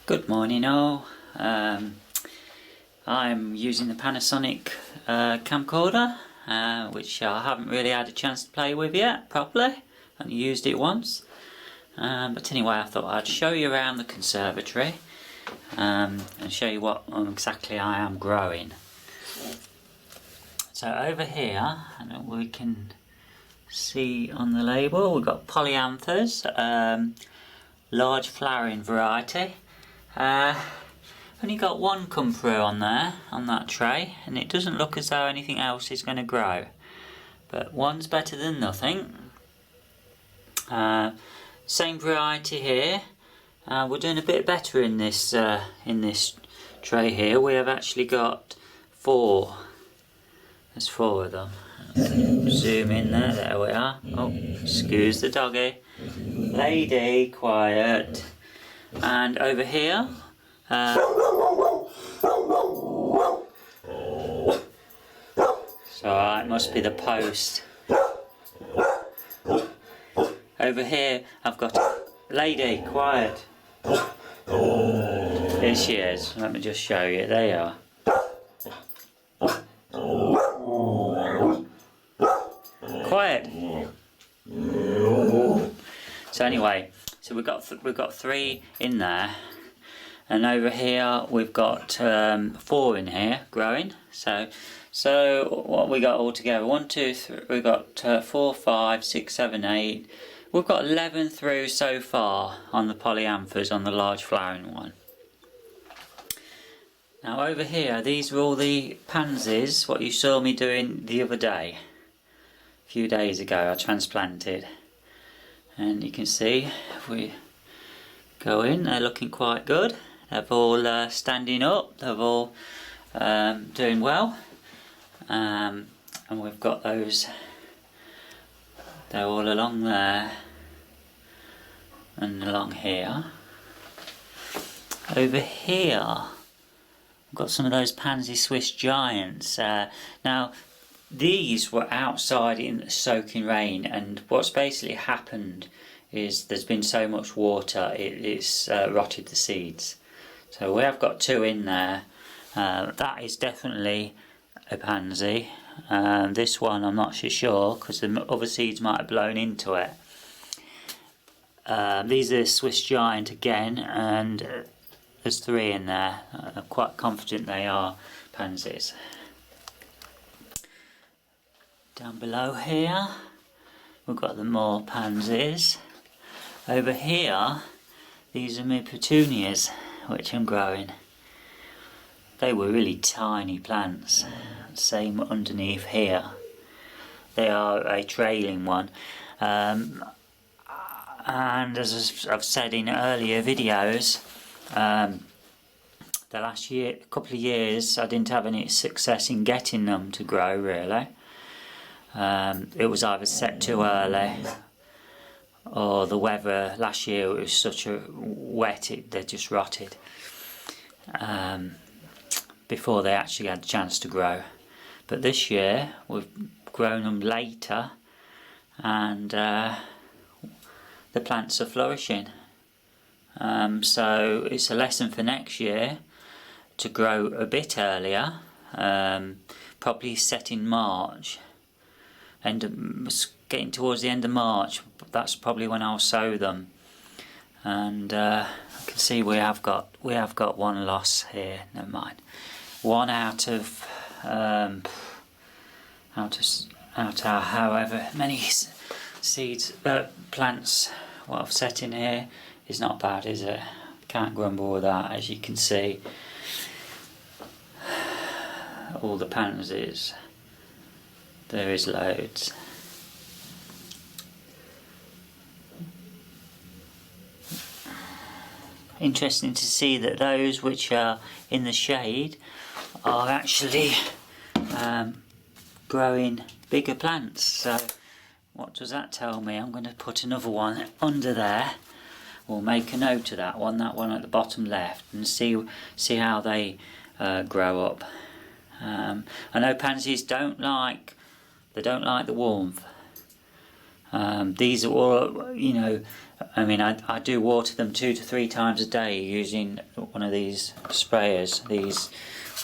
Good morning all. I'm using the Panasonic camcorder, which I haven't really had a chance to play with yet properly. I only used it once. But anyway, I thought I'd show you around the conservatory and show you what exactly I am growing. So over here, and we can see on the label, we've got polyanthus, large flowering variety. Only got one come through on there, on that tray, and it doesn't look as though anything else is going to grow. But one's better than nothing. Same variety here. We're doing a bit better in this tray here. We have actually got four. There's four of them. Zoom in there. There we are. Oh, excuse the doggy. Lady, quiet. And over here, so it must be the post. Over here, I've got Lady, quiet. Here she is. Let me just show you. There you are. Quiet. So anyway, so we've got three in there, and over here we've got four in here growing. So what we got all together? 1, 2, 3. We got 4, 5, 6, 7, 8. We've got 11 through so far on the polyanthus, on the large flowering one. Now over here, these are all the pansies, what you saw me doing the other day. A few days ago I transplanted. And you can see, if we go in, they're looking quite good. They're all standing up, they're all doing well. And we've got those, they're all along there and along here. Over here, I've got some of those pansy Swiss giants. Now, these were outside in the soaking rain, and what's basically happened is there's been so much water it's rotted the seeds. So we have got two in there. That is definitely a pansy. This one I'm not so sure because the other seeds might have blown into it. These are Swiss giant again, and there's three in there. I'm quite confident they are pansies. Down below here, we've got the more pansies. Over here, these are my petunias, which I'm growing. They were really tiny plants. Same underneath here. They are a trailing one. And as I've said in earlier videos, the last couple of years, I didn't have any success in getting them to grow, really. It was either set too early, or the weather last year it was such a wet they just rotted before they actually had a chance to grow. But this year we've grown them later, and the plants are flourishing. So it's a lesson for next year to grow a bit earlier, probably set in March. Getting towards the end of March, that's probably when I'll sow them. And I can see we have got one loss here. Never mind. One out of however many seeds plants what I've set in here is not bad, is it? Can't grumble with that. As you can see, all the pansies. There is loads. Interesting to see that those which are in the shade are actually growing bigger plants. So what does that tell me? I'm going to put another one under there. We'll make a note of that one at the bottom left, and see how they grow up. I know pansies don't like the warmth. These are all, I mean, I do water them 2 to 3 times a day using one of these sprayers. These,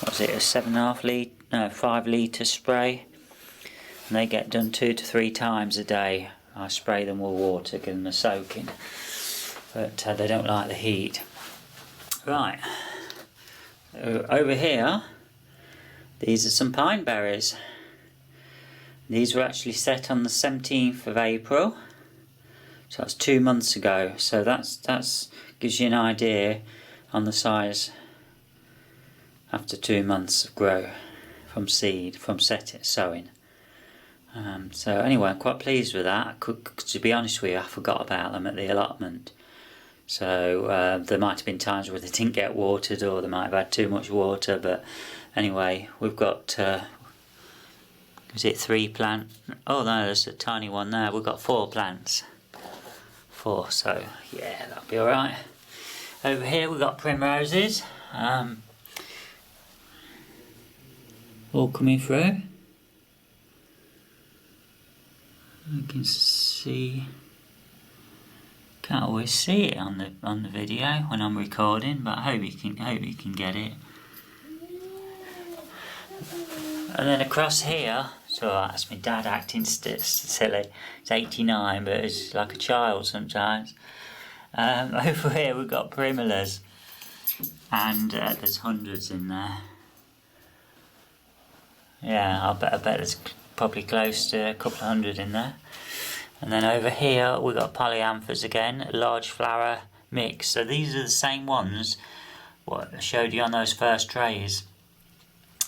what is it, a 7.5 litre, no, 5 litre spray. And they get done 2 to 3 times a day. I spray them with water, give them a soaking. But they don't like the heat. Right. Over here, these are some pine berries. These were actually set on the 17th of April. So that's 2 months ago. So that's gives you an idea on the size after 2 months of grow from seed, from sowing. So anyway, I'm quite pleased with that. To be honest with you, I forgot about them at the allotment. So there might have been times where they didn't get watered, or they might have had too much water. But anyway, we've got, is it 3 plants? Oh no, there's a tiny one there. We've got 4 plants. 4, so yeah, that'll be alright. Over here we've got primroses. All coming through. You can see, can't always see it on the video when I'm recording, but I hope you can get it. And then across here, so that's my dad acting silly. It's 89, but it's like a child sometimes. Over here we've got primulas, and there's hundreds in there. Yeah, I bet there's probably close to a couple of hundred in there. And then over here we've got polyanthus again, large flower mix. So these are the same ones what I showed you on those first trays.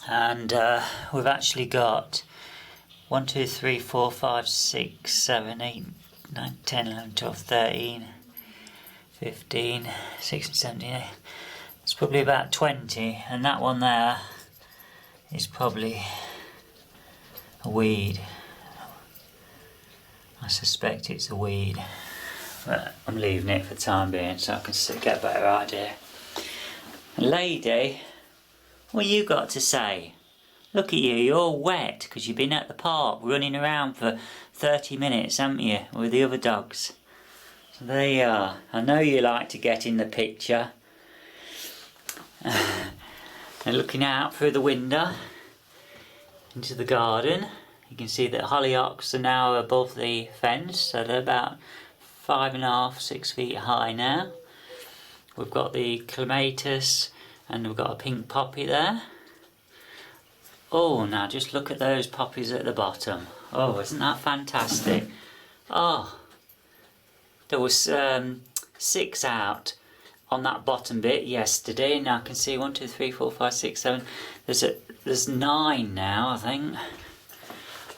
And we've actually got 1, 2, 3, 4, 5, 6, 7, 8, 9, 10, 11, 12, 13, 15, 16, 17, 18. It's probably about 20, and that one there is probably a weed. I suspect it's a weed, but I'm leaving it for the time being so I can get a better idea. Lady, what you got to say? Look at you, you're all wet because you've been at the park running around for 30 minutes, haven't you, with the other dogs? So there you are. I know you like to get in the picture. And looking out through the window into the garden, you can see that hollyhocks are now above the fence, so they're about 5.5, 6 feet high now. We've got the clematis and we've got a pink poppy there. Oh, now just look at those poppies at the bottom. Oh, isn't that fantastic? Oh, there was 6 out on that bottom bit yesterday. Now I can see 1, 2, 3, 4, 5, 6, 7. There's 9 now, I think.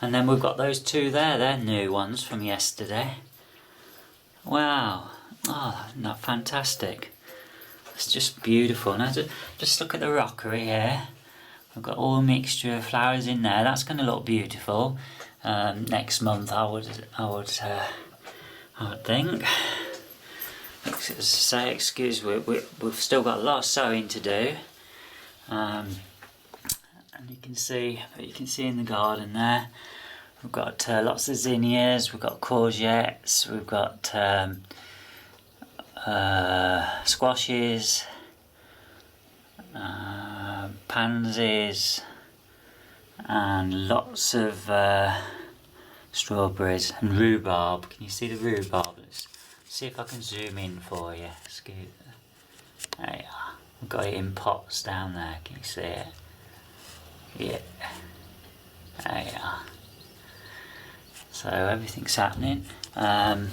And then we've got those 2 there. They're new ones from yesterday. Wow. Oh, isn't that fantastic? It's just beautiful. Now just look at the rockery here. We've got all a mixture of flowers in there. That's going to look beautiful next month. I would think. Say, excuse me, we've still got a lot of sowing to do. And you can see in the garden there, we've got lots of zinnias, we've got courgettes, we've got squashes, pansies, and lots of strawberries and rhubarb. Can you see the rhubarb? Let's see if I can zoom in for you. Excuse me. There you are. I've got it in pots down there. Can you see it? Yeah. There you are. So everything's happening. The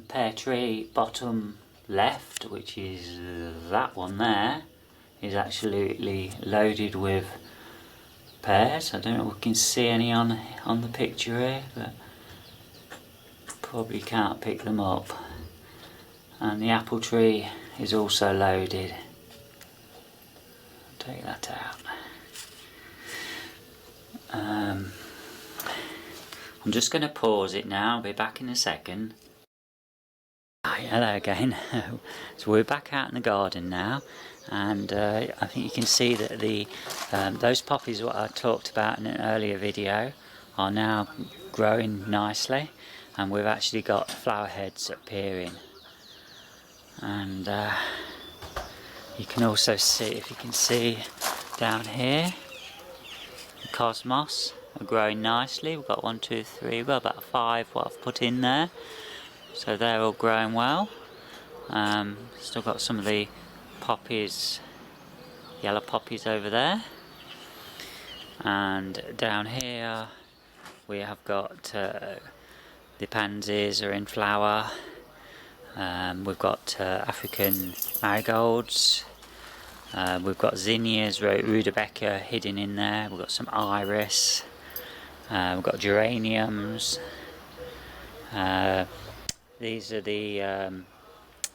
pear tree bottom left, which is that one there, is absolutely loaded with pears. I don't know if we can see any on the picture here, but probably can't pick them up. And the apple tree is also loaded. I'll take that out. I'm just going to pause it now. I'll be back in a second. Hi, hello again. So we're back out in the garden now, and I think you can see that the those poppies what I talked about in an earlier video are now growing nicely, and we've actually got flower heads appearing. And you can also see, if you can see down here, the cosmos are growing nicely. We've got 1, 2, 3, we've got about 5 what I've put in there, so they're all growing well. Still got some of the poppies, yellow poppies over there, and down here we have got the pansies are in flower. We've got African marigolds, we've got zinnias, rutabaga hidden in there, we've got some iris, we've got geraniums. These are the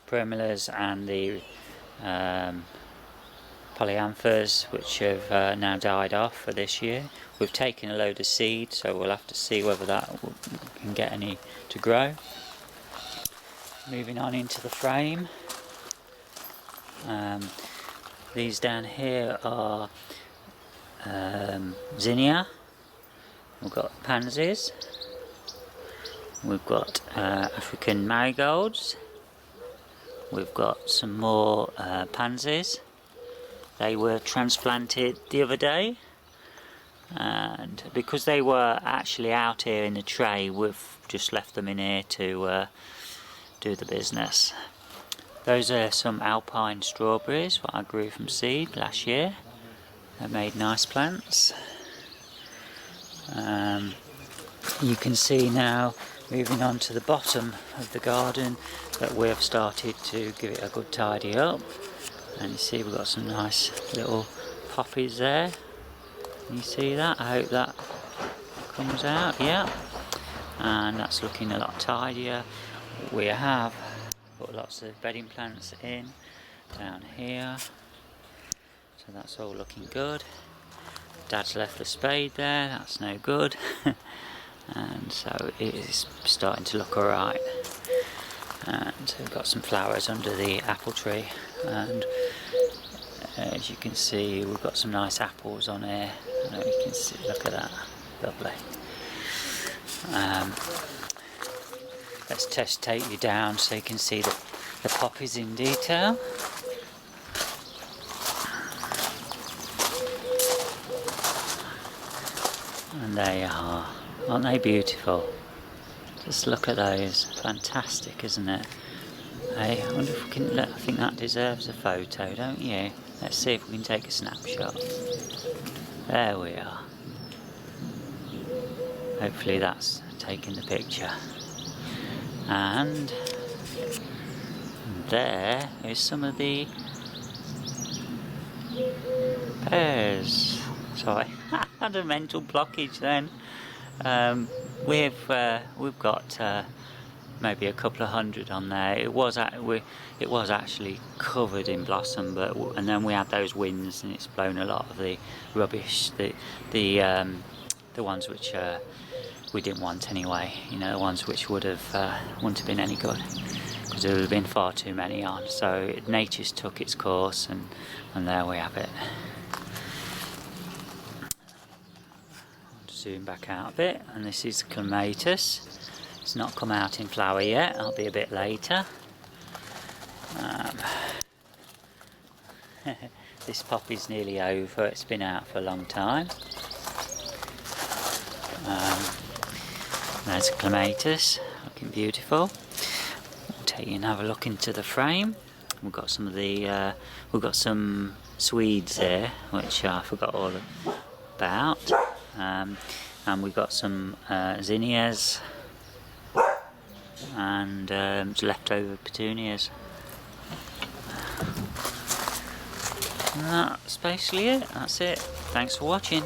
primulas and the polyanthers, which have now died off for this year. We've taken a load of seed, so we'll have to see whether that we can get any to grow. Moving on into the frame, these down here are zinnia, we've got pansies, we've got African marigolds, we've got some more pansies. They were transplanted the other day, and because they were actually out here in the tray, we've just left them in here to do the business. Those are some alpine strawberries what I grew from seed last year. They made nice plants. You can see now, moving on to the bottom of the garden, that we have started to give it a good tidy up. And you see we've got some nice little poppies there. Can you see that? I hope that comes out, yeah. And that's looking a lot tidier. We have put lots of bedding plants in down here, so that's all looking good. Dad's left the spade there, that's no good. And so it is starting to look alright. And we've got some flowers under the apple tree, and as you can see we've got some nice apples on here. I know you can see, look at that, lovely. Let's just take you down so you can see the poppies in detail. And they are, aren't they beautiful? Just look at those, fantastic, isn't it? Hey, I wonder if we can, I think that deserves a photo, don't you? Let's see if we can take a snapshot. There we are. Hopefully that's taking the picture. And there is some of the pears. Sorry, I had a mental blockage then. We've got maybe a couple of hundred on there. It was actually covered in blossom, and then we had those winds and it's blown a lot of the rubbish, the ones which we didn't want anyway. You know, the ones which wouldn't have been any good, because there would have been far too many on. So nature's took its course, and there we have it. Zoom back out a bit, and this is clematis. It's not come out in flower yet, that'll be a bit later. This poppy's nearly over, it's been out for a long time. There's a clematis, looking beautiful. I'll take you and have a look into the frame. We've got some of the, we've got some Swedes here, which I forgot all about. And we've got some zinnias and leftover petunias. And that's basically it. That's it. Thanks for watching.